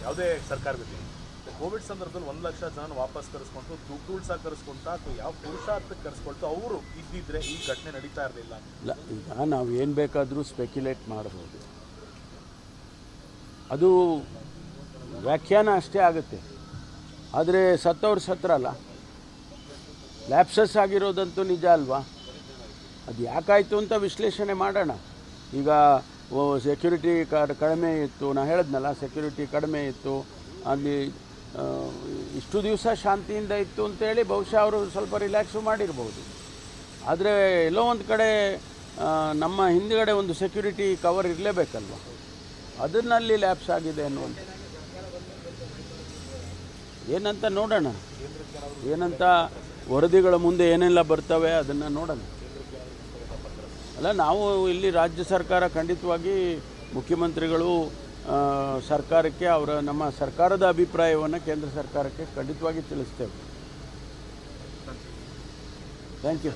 ಯಾವುದೇ ಸರ್ಕಾರದಲ್ಲಿ ಕೋವಿಡ್ ಸಂದರ್ಭದಲ್ಲಿ 1 ಲಕ್ಷ ಜನ ವಾಪಸ್ ಕರೆಸ್ಕೊಂಡು ದುಡ್ಡು ಉಳ್ಸಾಕ ಕರೆಸ್ಕೊಂತ ಅಥವಾ ಯಾವ ಪುರುಷಾರ್ಥಕ್ಕೆ ಕರೆಸ್ಕೊಳ್ತು ಅವರು ಇದ್ದಿದ್ರೆ ಈ ಘಟನೆ ನಡೀತಾ ಇರಲಿಲ್ಲ. ಇಲ್ಲ, ಈಗ ನಾವು ಏನು ಬೇಕಾದರೂ ಸ್ಪೆಕ್ಯುಲೇಟ್ ಮಾಡ್ಬೋದು, ಅದು ವ್ಯಾಖ್ಯಾನ ಅಷ್ಟೇ ಆಗುತ್ತೆ. ಆದರೆ ಸತ್ತವ್ರು ಸತ್ರಲ್ಲ, ಲ್ಯಾಪ್ಸಸ್ ಆಗಿರೋದಂತೂ ನಿಜ ಅಲ್ವಾ? ಅದು ಯಾಕಾಯಿತು ಅಂತ ವಿಶ್ಲೇಷಣೆ ಮಾಡೋಣ. ಈಗ ಸೆಕ್ಯೂರಿಟಿ ಕಡಿಮೆ ಇತ್ತು, ನಾನು ಹೇಳಿದ್ನಲ್ಲ, ಸೆಕ್ಯೂರಿಟಿ ಕಡಿಮೆ ಇತ್ತು, ಅಲ್ಲಿ ಇಷ್ಟು ದಿವಸ ಶಾಂತಿಯಿಂದ ಇತ್ತು ಅಂತೇಳಿ ಬಹುಶಃ ಅವರು ಸ್ವಲ್ಪ ರಿಲ್ಯಾಕ್ಸು ಮಾಡಿರ್ಬೋದು. ಆದರೆ ಎಲ್ಲೋ ಒಂದು ಕಡೆ ನಮ್ಮ ಹಿಂದುಗಡೆ ಒಂದು ಸೆಕ್ಯೂರಿಟಿ ಕವರ್ ಇರಲೇಬೇಕಲ್ವ, ಅದನ್ನಲ್ಲಿ ಲ್ಯಾಪ್ಸ್ ಆಗಿದೆ ಅನ್ನುವಂಥ ಏನಂತ ನೋಡೋಣ, ಏನಂತ ವರದಿಗಳ ಮುಂದೆ ಏನೆಲ್ಲ ಬರ್ತವೆ ಅದನ್ನು ನೋಡೋಣ. ಅಲ್ಲ, ನಾವು ಇಲ್ಲಿ ರಾಜ್ಯ ಸರ್ಕಾರ ಖಂಡಿತವಾಗಿ ಮುಖ್ಯಮಂತ್ರಿಗಳು ಸರ್ಕಾರಕ್ಕೆ ನಮ್ಮ ಸರ್ಕಾರದ ಅಭಿಪ್ರಾಯವನ್ನು ಕೇಂದ್ರ ಸರ್ಕಾರಕ್ಕೆ ಖಂಡಿತವಾಗಿ ತಿಳಿಸ್ತೇವೆ. Thank you.